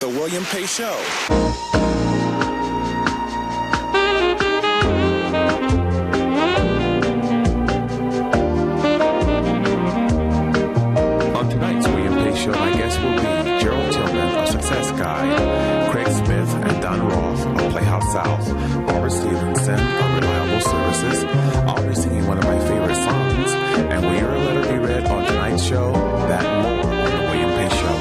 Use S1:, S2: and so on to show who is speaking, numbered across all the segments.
S1: The William Pay Show. On tonight's William Pay Show, my guests will be Gerald Tillman, a success guide, Craig Smith and Don Roth of Playhouse South, Barbara Stevenson of Reliable Services. I'll be singing one of my favorite songs, and will your letter be read on tonight's show? That and more on the William Pay Show.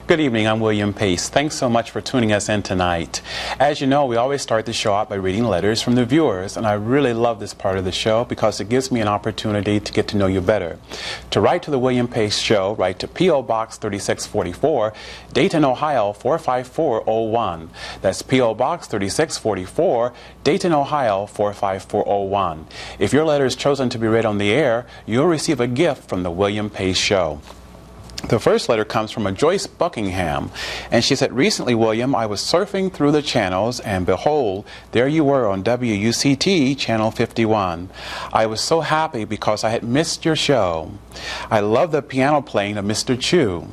S1: Good evening, I'm William Pace. Thanks so much for tuning us in tonight. As you know, we always start the show out by reading letters from the viewers, and I really love this part of the show because it gives me an opportunity to get to know you better. To write to the William Pace Show, write to P.O. Box 3644, Dayton, Ohio 45401. That's P.O. Box 3644, Dayton, Ohio 45401. If your letter is chosen to be read on the air, you'll receive a gift from the William Pace Show. The first letter comes from a Joyce Buckingham, and she said, "Recently, William, I was surfing through the channels, and behold, there you were on WUCT Channel 51. I was so happy because I had missed your show. I love the piano playing of Mr. Chu.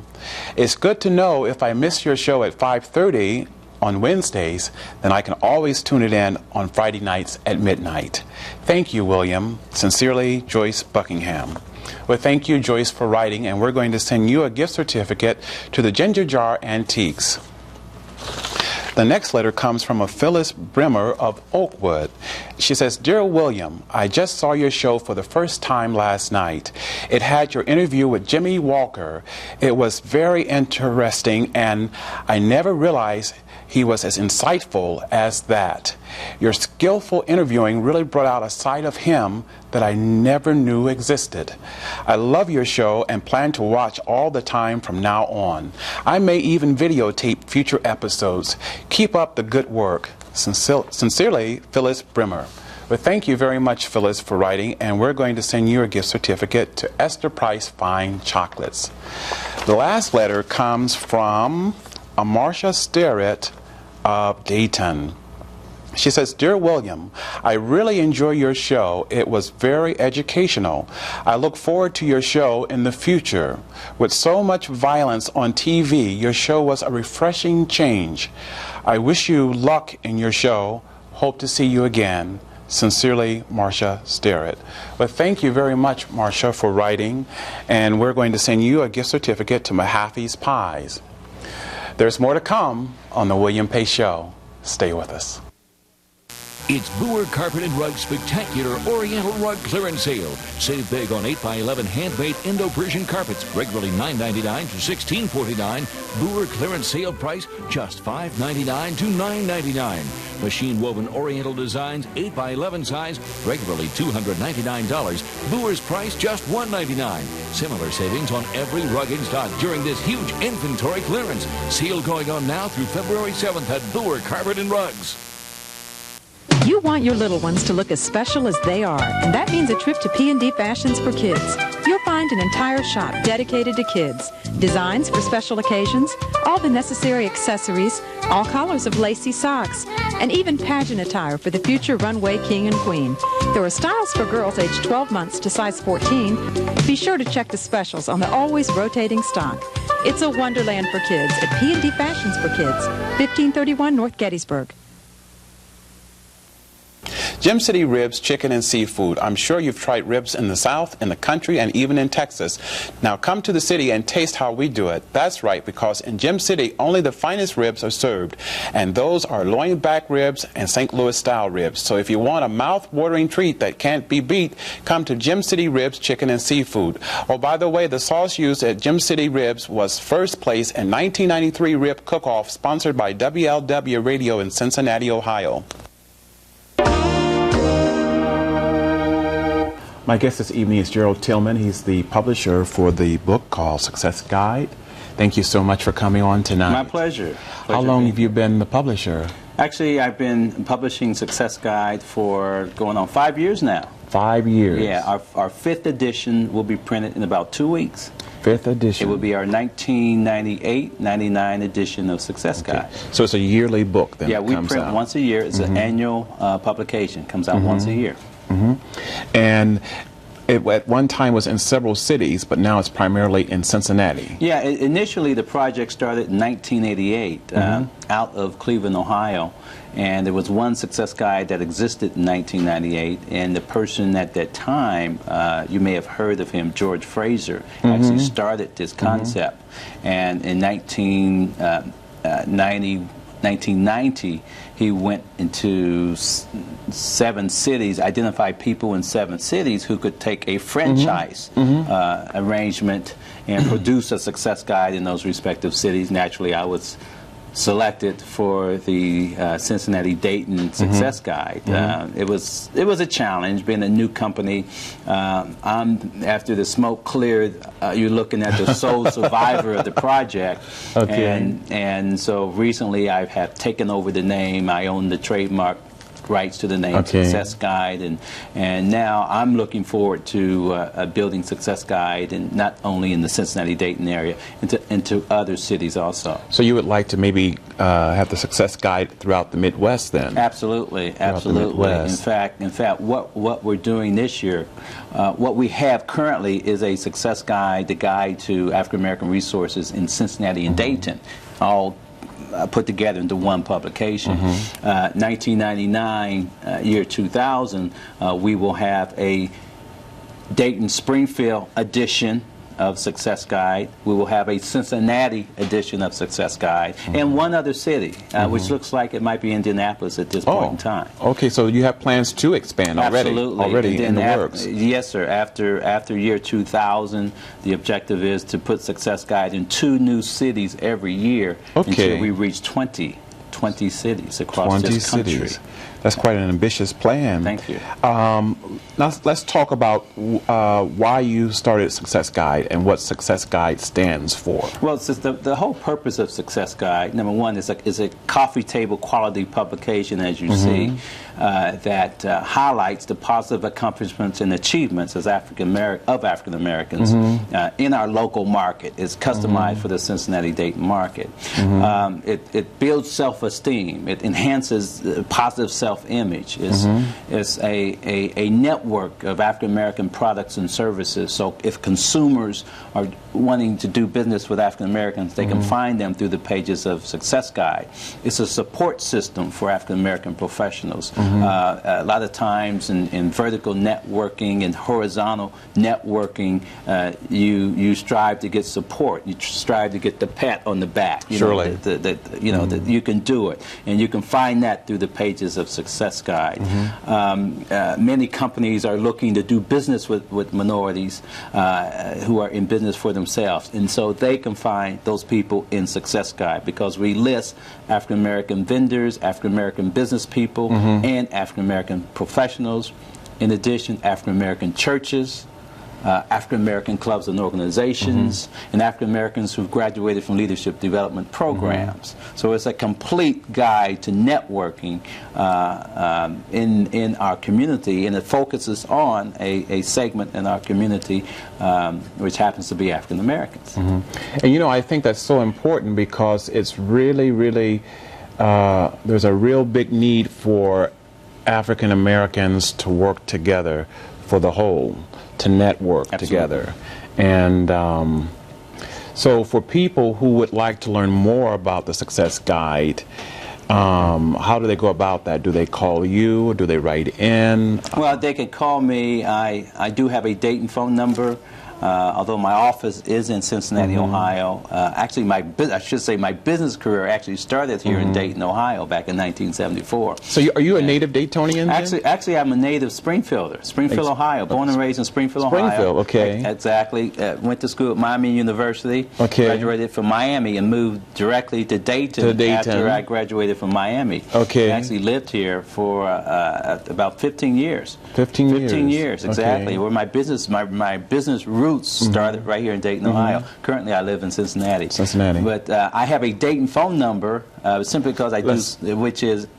S1: It's good to know if I miss your show at 5:30 on Wednesdays, then I can always tune it in on Friday nights at midnight. Thank you, William. Sincerely, Joyce Buckingham." Well, thank you, Joyce, for writing, and we're going to send you a gift certificate to the Ginger Jar Antiques. The next letter comes from a Phyllis Brimmer of Oakwood. She says, "Dear William, I just saw your show for the first time last night. It had your interview with Jimmy Walker. It was very interesting, and I never realized he was as insightful as that. Your skillful interviewing really brought out a side of him that I never knew existed. I love your show and plan to watch all the time from now on. I may even videotape future episodes. Keep up the good work. Sincerely, Phyllis Brimmer." Well, thank you very much, Phyllis, for writing, and we're going to send you a gift certificate to Esther Price Fine Chocolates. The last letter comes from Marcia Sterrett of Dayton. She says, "Dear William, I really enjoy your show. It was very educational. I look forward to your show in the future. With so much violence on TV, your show was a refreshing change. I wish you luck in your show. Hope to see you again. Sincerely, Marcia Sterrett." Well, thank you very much, Marcia, for writing, and we're going to send you a gift certificate to Mahaffey's Pies. There's more to come on the William Pace Show. Stay with us.
S2: It's Boer Carpet and Rug Spectacular Oriental Rug Clearance Sale. Save big on 8x11 handmade Indo-Persian carpets, regularly $9.99 to $16.49. Boer clearance sale price just $5.99 to $9.99. Machine woven Oriental designs, 8x11 size, regularly $299. Boer's price just $1.99. Similar savings on every rug in stock during this huge inventory clearance. Sale going on now through February 7th at Boer Carpet and Rugs.
S3: You want your little ones to look as special as they are, and that means a trip to P&D Fashions for Kids. You'll find an entire shop dedicated to kids, designs for special occasions, all the necessary accessories, all colors of lacy socks, and even pageant attire for the future runway king and queen. There are styles for girls aged 12 months to size 14. Be sure to check the specials on the always rotating stock. It's a wonderland for kids at P&D Fashions for Kids, 1531 North Gettysburg.
S1: Gem City Ribs, Chicken and Seafood. I'm sure you've tried ribs in the South, in the country, and even in Texas. Now come to the city and taste how we do it. That's right, because in Gem City, only the finest ribs are served. And those are loin back ribs and St. Louis style ribs. So if you want a mouth-watering treat that can't be beat, come to Gem City Ribs, Chicken and Seafood. Oh, by the way, the sauce used at Gem City Ribs was first place in 1993 Rib Cook-Off, sponsored by WLW Radio in Cincinnati, Ohio. My guest this evening is Gerald Tillman. He's the publisher for the book called Success Guide. Thank you so much for coming on tonight.
S4: My pleasure.
S1: How long have you been the publisher?
S4: Actually, I've been publishing Success Guide for going on 5 years now.
S1: 5 years?
S4: Yeah, our fifth edition will be printed in about 2 weeks.
S1: Fifth edition?
S4: It will be our 1998-99 edition of Success Guide.
S1: So it's a yearly book then?
S4: Yeah, we print once a year. It's an annual publication. Comes out once a year.
S1: And it at one time was in several cities, but now it's primarily in Cincinnati.
S4: Yeah, initially the project started in 1988 out of Cleveland, Ohio. And there was one success guide that existed in 1998, and the person at that time, you may have heard of him, George Fraser, actually started this concept. And in 1990, he went into 7 cities, identified people in 7 cities who could take a franchise arrangement and produce a success guide in those respective cities. Naturally, I was selected for the Cincinnati Dayton Success Guide. It was a challenge being a new company. After the smoke cleared, you're looking at the sole survivor of the project. And so recently I have taken over the name. I own the trademark rights to the name Success Guide, and now I'm looking forward to building Success Guide, and not only in the Cincinnati-Dayton area, into other cities also.
S1: So you would like to maybe have the Success Guide throughout the Midwest then?
S4: Absolutely, absolutely. In fact, what we're doing this year, what we have currently is a Success Guide, the guide to African American resources in Cincinnati and Dayton, all put together into one publication. 1999, year 2000, we will have a Dayton Springfield edition of Success Guide. We will have a Cincinnati edition of Success Guide, and one other city, which looks like it might be Indianapolis at this point in time.
S1: Okay, so you have plans to expand already?
S4: Absolutely.
S1: Already in the works?
S4: Yes, sir. After year 2000, the objective is to put Success Guide in 2 new cities every year until we reach 20 cities across this country.
S1: That's quite an ambitious plan.
S4: Thank you.
S1: Now let's talk about why you started Success Guide and what Success Guide stands for.
S4: Well, the whole purpose of Success Guide, number one, is a coffee table quality publication, as you see, that highlights the positive accomplishments and achievements as African Americans in our local market. It's customized for the Cincinnati-Dayton market. It builds self-esteem. It enhances positive self-image. It's a network of African American products and services. So if consumers are wanting to do business with African Americans, they can find them through the pages of Success Guide. It's a support system for African American professionals. A lot of times in vertical networking and horizontal networking, you strive to get support. You strive to get the pat on the back.
S1: Surely.
S4: That you can do it, and you can find that through the pages of Success Guide. Many companies are looking to do business with minorities who are in business for themselves, and so they can find those people in Success Guide, because we list African American vendors, African American business people, and African American professionals. In addition, African American churches, African American clubs and organizations, and African Americans who've graduated from leadership development programs. So it's a complete guide to networking in our community, and it focuses on a segment in our community which happens to be African Americans.
S1: And you know, I think that's so important, because it's really, there's a real big need for African Americans to work together for the whole, to network together. And so for people who would like to learn more about the Success Guide, how do they go about that? Do they call you? Do they write in?
S4: Well, they can call me. I do have a Dayton phone number. Although my office is in Cincinnati, Ohio. Actually, my business career actually started here in Dayton, Ohio, back in 1974.
S1: So are you a native Daytonian?
S4: Actually, I'm a native Springfielder, Springfield, Ohio. Born and raised in Springfield, Ohio.
S1: Springfield, okay.
S4: Exactly. Went to school at Miami University.
S1: Okay.
S4: Graduated from Miami and moved directly to Dayton, after I graduated from Miami.
S1: Okay.
S4: I actually lived here for about 15 years.
S1: 15
S4: years, exactly.
S1: Okay.
S4: Where my business roots started right here in Dayton, Ohio. Currently, I live in Cincinnati. But I have a Dayton phone number, simply because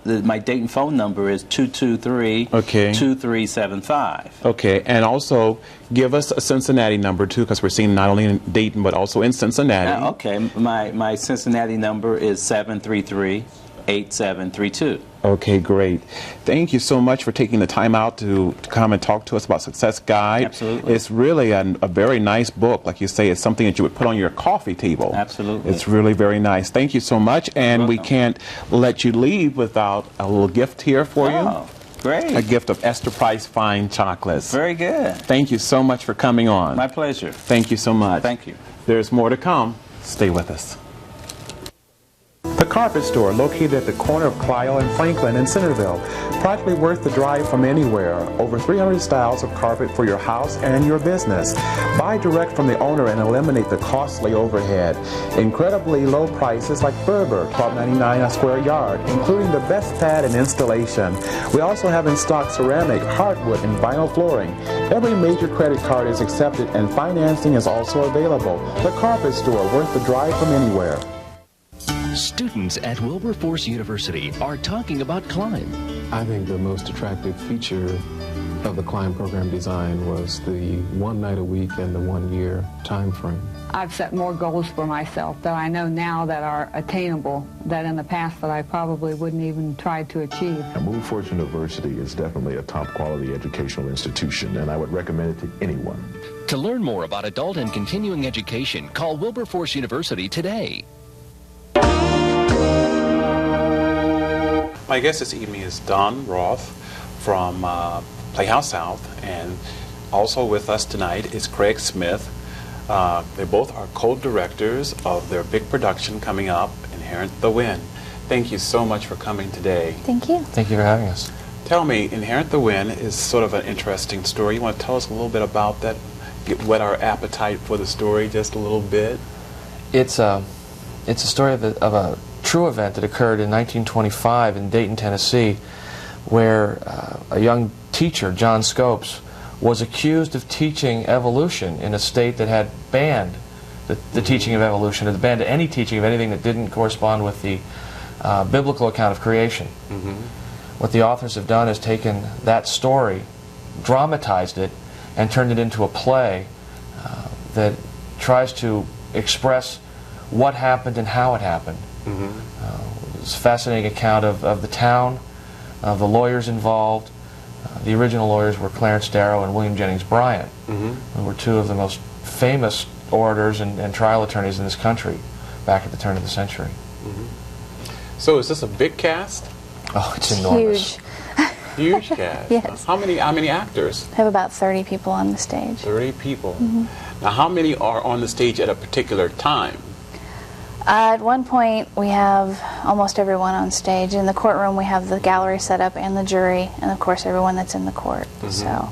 S4: my Dayton phone number is 223-2375.
S1: Okay, and also give us a Cincinnati number too, because we're seeing not only in Dayton but also in Cincinnati.
S4: Okay, my Cincinnati number is 733-8732.
S1: Okay, great. Thank you so much for taking the time out to come and talk to us about Success Guide.
S4: Absolutely.
S1: It's really a very nice book. Like you say, it's something that you would put on your coffee table.
S4: Absolutely.
S1: It's really very nice. Thank you so much. And we can't let you leave without a little gift here for you.
S4: Great.
S1: A gift of Esther Price Fine Chocolates.
S4: Very good.
S1: Thank you so much for coming on.
S4: My pleasure.
S1: Thank you so much.
S4: Thank you.
S1: There's more to come. Stay with us. The Carpet Store, located at the corner of Carlisle and Franklin in Centerville. Practically worth the drive from anywhere. Over 300 styles of carpet for your house and your business. Buy direct from the owner and eliminate the costly overhead. Incredibly low prices like Berber, $12.99 a square yard, including the best pad and installation. We also have in stock ceramic, hardwood, and vinyl flooring. Every major credit card is accepted and financing is also available. The Carpet Store, worth the drive from anywhere.
S5: Students at Wilberforce University are talking about climb.
S6: I think the most attractive feature of the climb program design was the 1 night a week and the 1 year time frame.
S7: I've set more goals for myself that I know now that are attainable, that in the past that I probably wouldn't even try to achieve.
S8: Wilberforce University is definitely a top quality educational institution, and I would recommend it to anyone.
S5: To learn more about adult and continuing education, call Wilberforce University today.
S1: My guest this evening is Don Roth from Playhouse South, and also with us tonight is Craig Smith. They both are co-directors of their big production coming up, Inherent the Wind. Thank you so much for coming today.
S9: Thank you.
S10: Thank you for having us.
S1: Tell me, Inherent the Wind is sort of an interesting story. You want to tell us a little bit about that? Whet our appetite for the story just a little bit?
S10: It's a story of a true event that occurred in 1925 in Dayton, Tennessee, where a young teacher, John Scopes, was accused of teaching evolution in a state that had banned the teaching of evolution, or banned any teaching of anything that didn't correspond with the biblical account of creation. What the authors have done is taken that story, dramatized it, and turned it into a play that tries to express what happened and how it happened. It's a fascinating account of the town, of the lawyers involved. The original lawyers were Clarence Darrow and William Jennings Bryan, who were two of the most famous orators and trial attorneys in this country back at the turn of the century.
S1: So is this a big cast?
S10: Oh, it's enormous.
S1: Huge cast.
S9: Yes.
S1: How many actors?
S9: I have about 30 people on the stage.
S1: 30 people. Now, how many are on the stage at a particular time?
S9: At one point, we have almost everyone on stage. In the courtroom, we have the gallery set up and the jury, and of course, everyone that's in the court. So,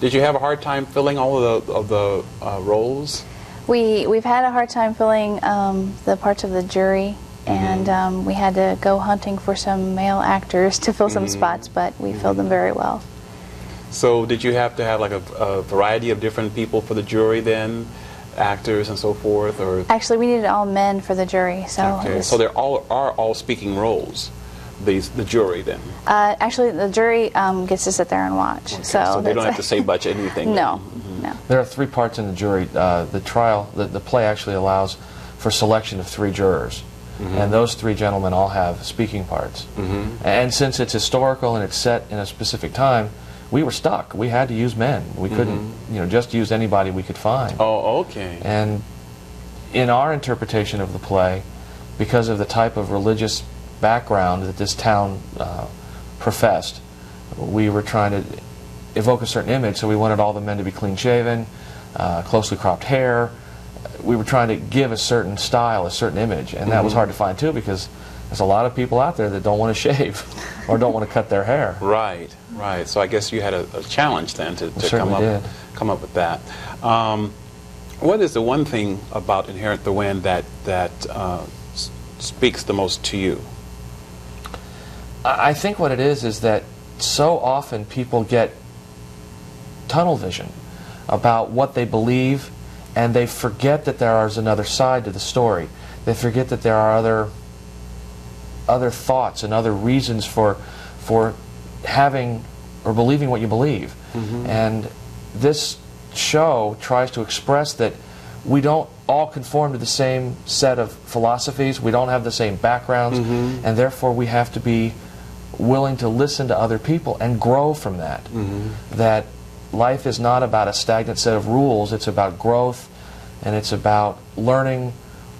S1: did you have a hard time filling all of the roles?
S9: we've had a hard time filling the parts of the jury, and we had to go hunting for some male actors to fill some spots, but we filled them very well.
S1: So, did you have to have like a variety of different people for the jury then? Actors and so forth, or
S9: actually we needed all men for the jury, so
S1: so they're all speaking roles, the jury then.
S9: Actually the jury gets to sit there and watch,
S1: so they don't have to say much anything.
S9: No. No.
S10: There are 3 parts in the jury. The play actually allows for selection of 3 jurors, and those 3 gentlemen all have speaking parts. And since it's historical and it's set in a specific time, we were stuck. We had to use men. We couldn't, just use anybody we could find.
S1: Oh, okay.
S10: And in our interpretation of the play, because of the type of religious background that this town professed, we were trying to evoke a certain image, so we wanted all the men to be clean-shaven, closely cropped hair. We were trying to give a certain style, a certain image, and that was hard to find, too, because there's a lot of people out there that don't want to shave or don't want to cut their hair.
S1: Right, right. So I guess you had a challenge then to come up with that. What is the one thing about Inherent the Wind that speaks the most to you?
S10: I think what it is that so often people get tunnel vision about what they believe, and they forget that there is another side to the story. They forget that there are other thoughts and other reasons for having or believing what you believe. And this show tries to express that we don't all conform to the same set of philosophies, we don't have the same backgrounds, and therefore we have to be willing to listen to other people and grow from that. That life is not about a stagnant set of rules, it's about growth, and it's about learning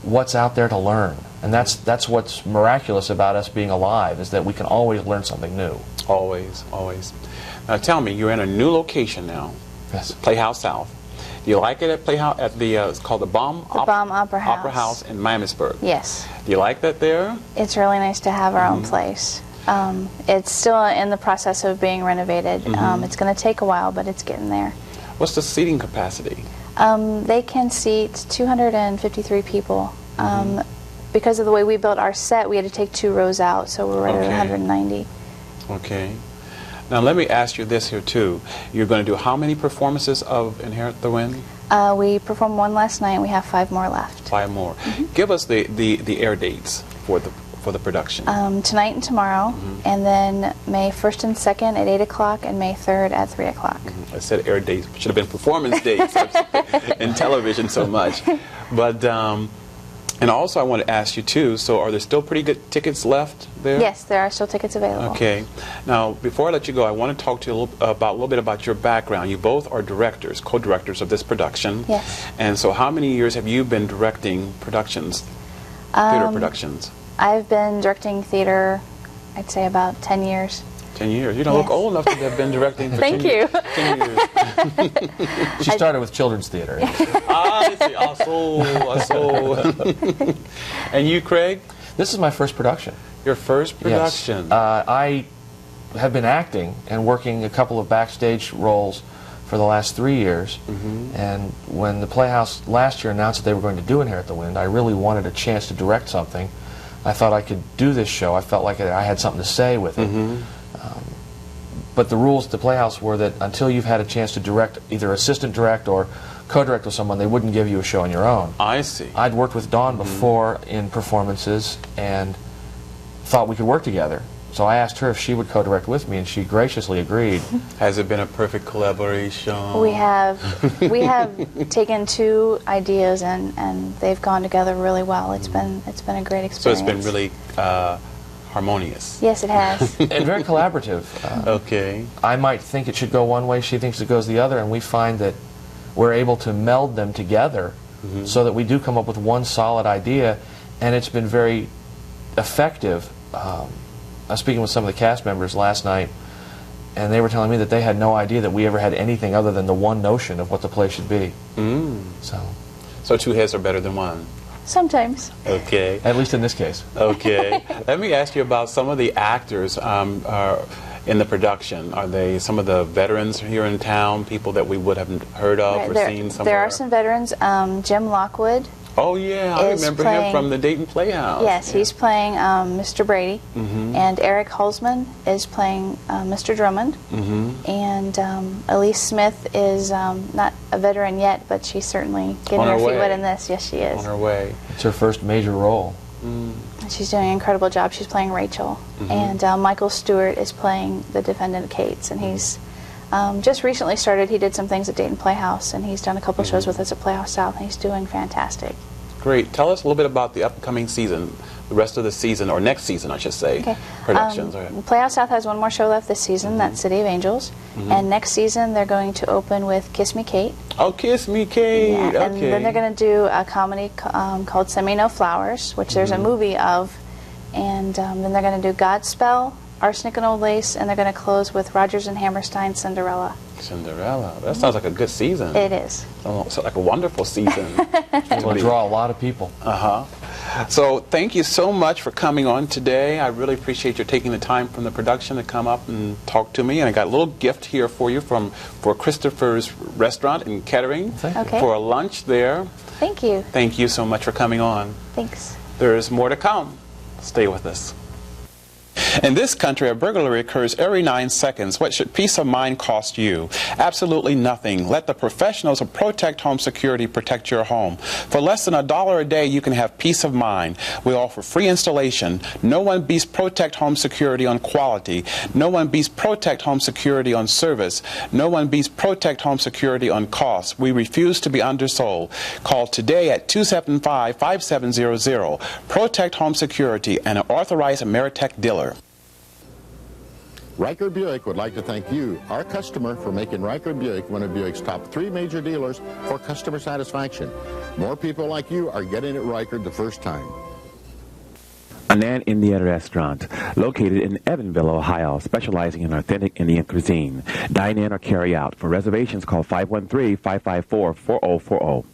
S10: what's out there to learn. And that's what's miraculous about us being alive, is that we can always learn something new.
S1: Always, always. Now tell me, you're in a new location now.
S10: Yes.
S1: Playhouse South. Do you like it at Playhouse? At the it's called the Baum
S9: Opera House.
S1: Opera House in Miamisburg.
S9: Yes.
S1: Do you like that there?
S9: It's really nice to have our own place. It's still in the process of being renovated. It's going to take a while, but it's getting there.
S1: What's the seating capacity?
S9: They can seat 253 people. Because of the way we built our set, we had to take 2 rows out, so we're right at 190.
S1: Okay. Now let me ask you this here too. You're going to do how many performances of Inherit the Wind?
S9: We performed 1 last night, and we have 5 more left.
S1: 5 more. Give us the air dates for the production.
S9: Tonight and tomorrow, and then May 1st and 2nd at 8 o'clock, and May 3rd at 3 o'clock.
S1: I said air dates. Should have been performance dates in television so much. But and also I want to ask you too, so are there still pretty good tickets left there?
S9: Yes, there are still tickets available.
S1: Okay. Now, before I let you go, I want to talk to you a little bit about your background. You both are directors, co-directors of this production.
S9: Yes.
S1: And so how many years have you been directing productions, theater productions?
S9: I've been directing theater, I'd say about 10 years.
S1: 10 years. You don't look old enough to have been directing for 10 years.
S9: Thank you.
S1: 10 years.
S10: She started with children's theater.
S1: I see. And you, Craig?
S10: This is my first production.
S1: Your first production?
S10: Yes. I have been acting and working a couple of backstage roles for the last 3 years. And when the Playhouse last year announced that they were going to do Inherit the Wind, I really wanted a chance to direct something. I thought I could do this show. I felt like I had something to say with it. But the rules at the Playhouse were that until you've had a chance to direct, either assistant direct or co-direct with someone, they wouldn't give you a show on your own.
S1: I see.
S10: I'd worked with Dawn before in performances and thought we could work together. So I asked her if she would co-direct with me, and she graciously agreed. Has it been a perfect collaboration?
S9: We have taken 2 ideas and they've gone together really well. It's been a great experience.
S1: So it's been really harmonious.
S9: Yes, it has.
S10: And very collaborative.
S1: Okay.
S10: I might think it should go one way, she thinks it goes the other, and we find that we're able to meld them together so that we do come up with one solid idea, and it's been very effective. I was speaking with some of the cast members last night, and they were telling me that they had no idea that we ever had anything other than the one notion of what the play should be.
S1: So 2 heads are better than 1?
S9: Sometimes.
S1: Okay.
S10: At least in this case.
S1: Okay. Let me ask you about some of the actors in the production. Are they some of the veterans here in town, people that we would have heard of or seen somewhere?
S9: There are some veterans. Jim Lockwood.
S1: Oh, yeah. I remember him from the Dayton Playhouse.
S9: Yes, he's playing Mr. Brady. And Eric Hulsman is playing Mr. Drummond. And Elise Smith is not a veteran yet, but she's certainly getting her feet wet in this. Yes, she is.
S1: On her way.
S10: It's her first major role.
S9: She's doing an incredible job. She's playing Rachel. And Michael Stewart is playing the defendant, Cates. And he's just recently started. He did some things at Dayton Playhouse, and he's done a couple shows with us at Playhouse South, and he's doing fantastic.
S1: Great. Tell us a little bit about the upcoming season, the rest of the season, or next season, I should say, productions.
S9: Playhouse South has 1 more show left this season, that's City of Angels. And next season, they're going to open with Kiss Me Kate.
S1: Oh, Kiss Me Kate!
S9: Yeah,
S1: okay.
S9: and then they're going to do a comedy called Send Me No Flowers, which there's a movie of. And then they're going to do Godspell, Arsenic and Old Lace, and they're going to close with Rodgers and Hammerstein's Cinderella.
S1: Cinderella. That sounds like a good season.
S9: It is.
S1: Sounds like a wonderful season.
S10: It will draw a lot of people.
S1: So thank you so much for coming on today. I really appreciate your taking the time from the production to come up and talk to me. And I got a little gift here for you for Christopher's Restaurant in Kettering for a lunch there.
S9: Thank you.
S1: Thank you so much for coming on.
S9: Thanks.
S1: There's more to come. Stay with us. In this country, a burglary occurs every 9 seconds. What should peace of mind cost you? Absolutely nothing. Let the professionals of Protect Home Security protect your home. For less than $1 a day, you can have peace of mind. We offer free installation. No one beats Protect Home Security on quality. No one beats Protect Home Security on service. No one beats Protect Home Security on cost. We refuse to be undersold. Call today at 275-5700. Protect Home Security, an authorized Ameritech dealer.
S11: Riker Buick would like to thank you, our customer, for making Riker Buick one of Buick's top 3 major dealers for customer satisfaction. More people like you are getting it Riker the first time.
S12: Anan Indian Restaurant, located in Evansville, Ohio, specializing in authentic Indian cuisine. Dine in or carry out. For reservations, call 513-554-4040.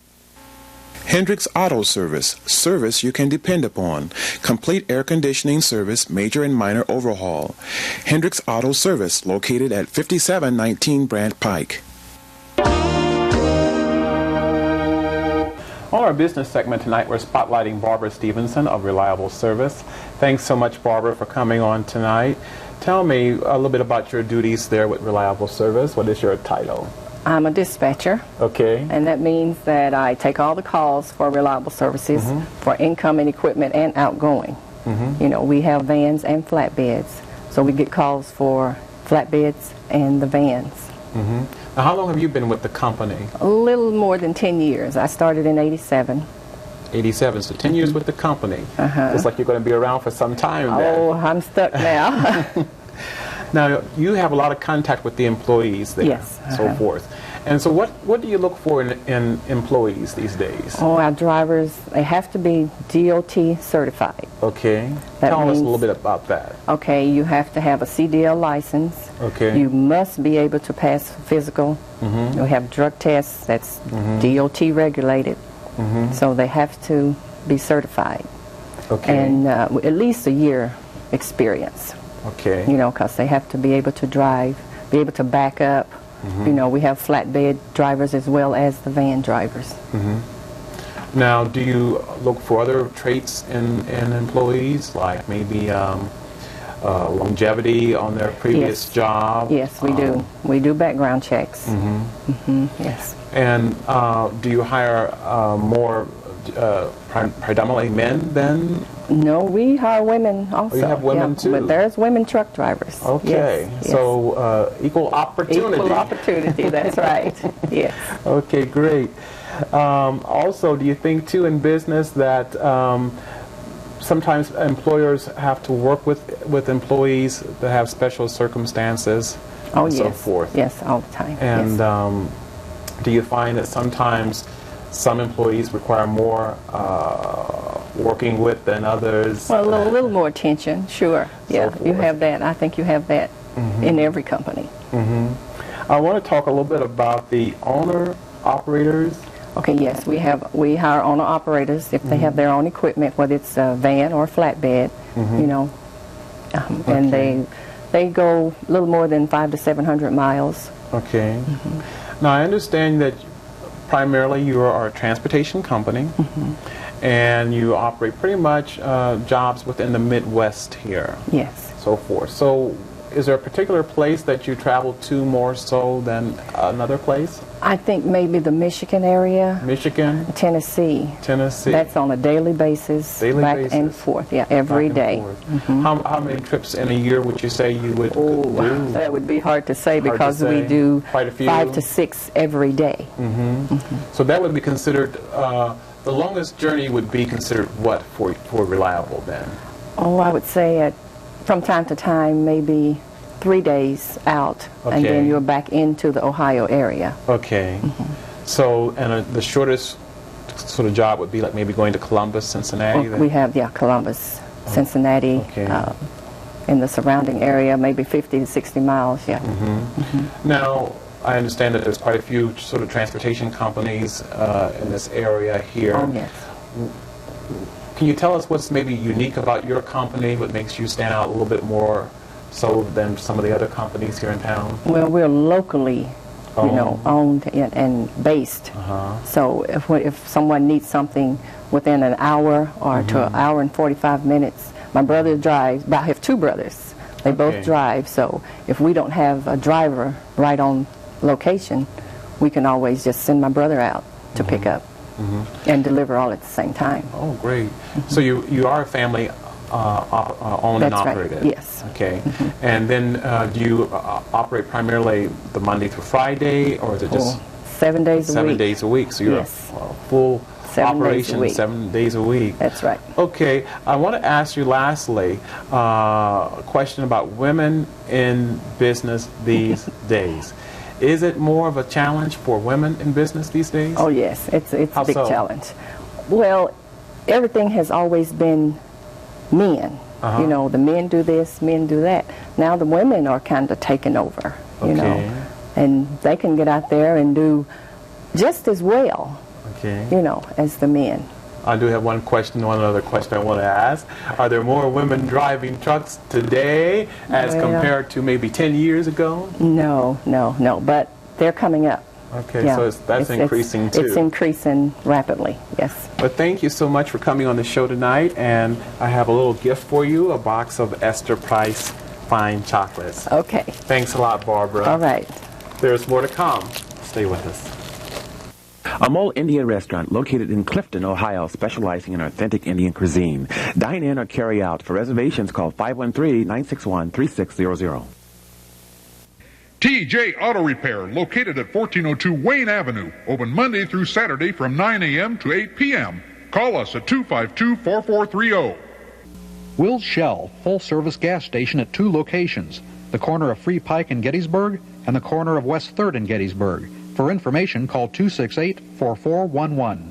S13: Hendricks Auto Service, service you can depend upon. Complete air conditioning service, major and minor overhaul. Hendricks Auto Service, located at 5719 Brant Pike.
S1: On our business segment tonight, we're spotlighting Barbara Stevenson of Reliable Service. Thanks so much, Barbara, for coming on tonight. Tell me a little bit about your duties there with Reliable Service. What is your title?
S14: I'm a dispatcher.
S1: Okay.
S14: And that means that I take all the calls for Reliable Services for incoming equipment and outgoing. You know, we have vans and flatbeds, so we get calls for flatbeds and the vans.
S1: Now, how long have you been with the company?
S14: A little more than 10 years. I started in 87.
S1: 87, so 10 years with the company. Looks like you're going to be around for some time there.
S14: Oh, I'm stuck now.
S1: Now, you have a lot of contact with the employees there,
S14: yes,
S1: so forth. And so what do you look for in employees these days?
S14: Oh, our drivers, they have to be DOT certified.
S1: Okay. Tell us a little bit about that.
S14: Okay, you have to have a CDL license.
S1: Okay.
S14: You must be able to pass physical. You have drug tests that's DOT regulated. So they have to be certified.
S1: Okay.
S14: And at least a year experience.
S1: Okay.
S14: You know, because they have to be able to drive, be able to back up. You know, we have flatbed drivers as well as the van drivers.
S1: Now, do you look for other traits in employees, like maybe longevity on their previous job?
S14: Yes, we do. We do background checks. Yes.
S1: And do you hire more predominantly men then?
S14: No, we hire women also.
S1: Oh, you have women too?
S14: But there's women truck drivers.
S1: Okay,
S14: yes,
S1: so equal opportunity.
S14: Equal opportunity, that's right. Yes.
S1: Okay, great. Also, do you think too in business that sometimes employers have to work with employees that have special circumstances and so forth?
S14: Yes, all the time.
S1: And do you find that sometimes some employees require more working with than others?
S14: Well, a little more attention, sure. Yeah, you have that. I think you have that in every company.
S1: I want to talk a little bit about the owner-operators.
S14: Okay, yes, we hire owner-operators if they have their own equipment, whether it's a van or a flatbed, you know, and they go a little more than 500 to 700 miles.
S1: Okay. Now, I understand that primarily you are a transportation company, and you operate pretty much jobs within the Midwest here.
S14: Yes.
S1: So forth. So is there a particular place that you travel to more so than another place?
S14: I think maybe the Michigan area.
S1: Michigan?
S14: Tennessee.
S1: Tennessee.
S14: That's on a daily basis. Back and forth, yeah, every day.
S1: How many trips in a year would you say you would do?
S14: That would be hard to say because we do
S1: quite a few.
S14: 5 to 6 every day.
S1: So that would be considered, the longest journey would be considered what for reliable then?
S14: Oh, I would say from time to time, maybe 3 days out, and then you're back into the Ohio area.
S1: Okay. So, and the shortest sort of job would be like maybe going to Columbus, Cincinnati?
S14: We have, Columbus, Cincinnati, in the surrounding area, maybe 50 to 60 miles,
S1: Now, I understand that there's quite a few sort of transportation companies in this area here.
S14: Oh, yes.
S1: Can you tell us what's maybe unique about your company, what makes you stand out a little bit more so than some of the other companies here in town?
S14: Well, we're locally, owned and based. So if someone needs something within an hour or to an hour and 45 minutes, my brother drives. I have 2 brothers. They both drive. So if we don't have a driver right on location, we can always just send my brother out to pick up and deliver all at the same time.
S1: Oh, great. So you are a family owned and operated?
S14: Right. Yes.
S1: Okay. And then do you operate primarily the Monday through Friday, or is it just
S14: 7 days a week?
S1: 7 days a week. So you're a full
S14: 7 days a
S1: operation
S14: week.
S1: 7 days a week.
S14: That's right.
S1: Okay, I want to ask you lastly a question about women in business these days. Is it more of a challenge for women in business these days?
S14: Oh yes, it's a big
S1: so?
S14: challenge. Well, everything has always been men.
S1: Uh-huh.
S14: You know, the men do this, men do that. Now the women are kind of taking over, you know, and they can get out there and do just as well, you know, as the men.
S1: I do have one other question I want to ask. Are there more women driving trucks today as compared to maybe 10 years ago?
S14: No, but they're coming up.
S1: Okay, so that's increasing too.
S14: It's increasing rapidly, yes.
S1: But thank you so much for coming on the show tonight, and I have a little gift for you, a box of Esther Price Fine Chocolates.
S14: Okay.
S1: Thanks a lot, Barbara.
S14: All right.
S1: There's more to come. Stay with us.
S12: A Mole Indian restaurant located in Clifton, Ohio, specializing in authentic Indian cuisine. Dine in or carry out. For reservations, call 513-961-3600.
S15: TJ Auto Repair, located at 1402 Wayne Avenue. Open Monday through Saturday from 9 a.m. to 8 p.m. Call us at 252-4430.
S16: Will's Shell, full-service gas station at 2 locations, the corner of Free Pike in Gettysburg and the corner of West 3rd in Gettysburg. For information, call 268-4411.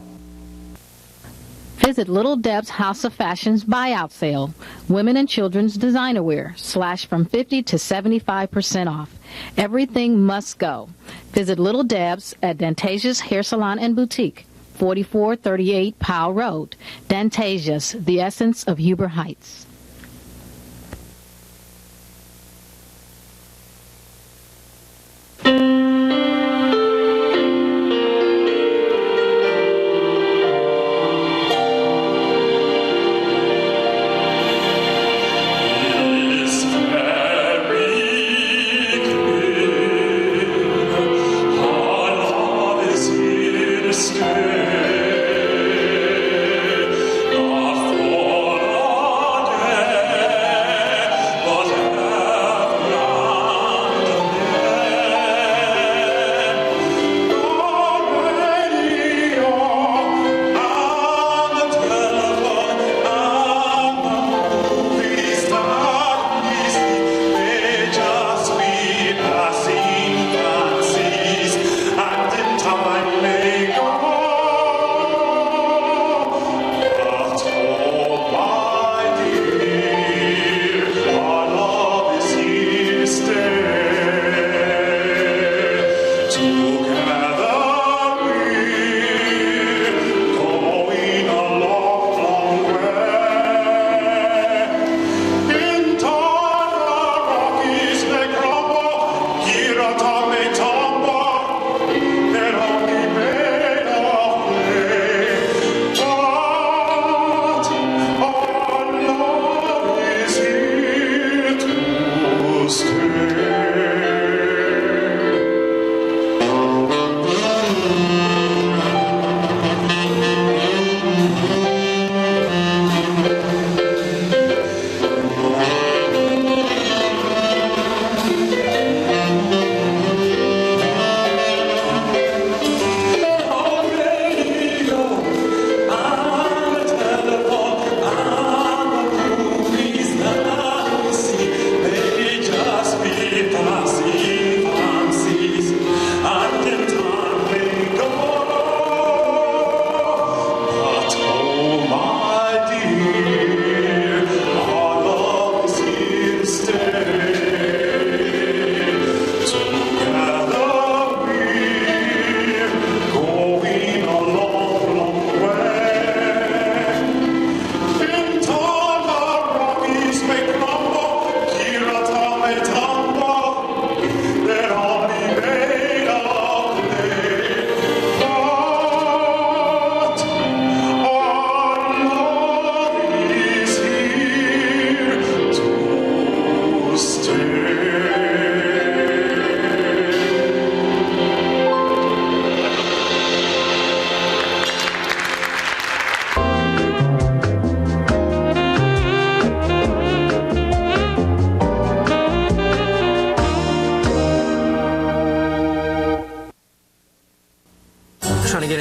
S17: Visit Little Deb's House of Fashion's buyout sale. Women and children's designer wear, slashed from 50 to 75% off. Everything must go. Visit Little Deb's at Dantasia's Hair Salon and Boutique, 4438 Powell Road. Dantasia's, the essence of Huber Heights.
S18: Stay.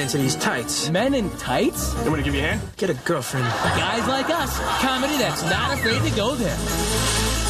S18: into these tights.
S19: Men in tights?
S18: You want to give you a hand? Get a girlfriend.
S19: Guys like us. Comedy that's not afraid to go there.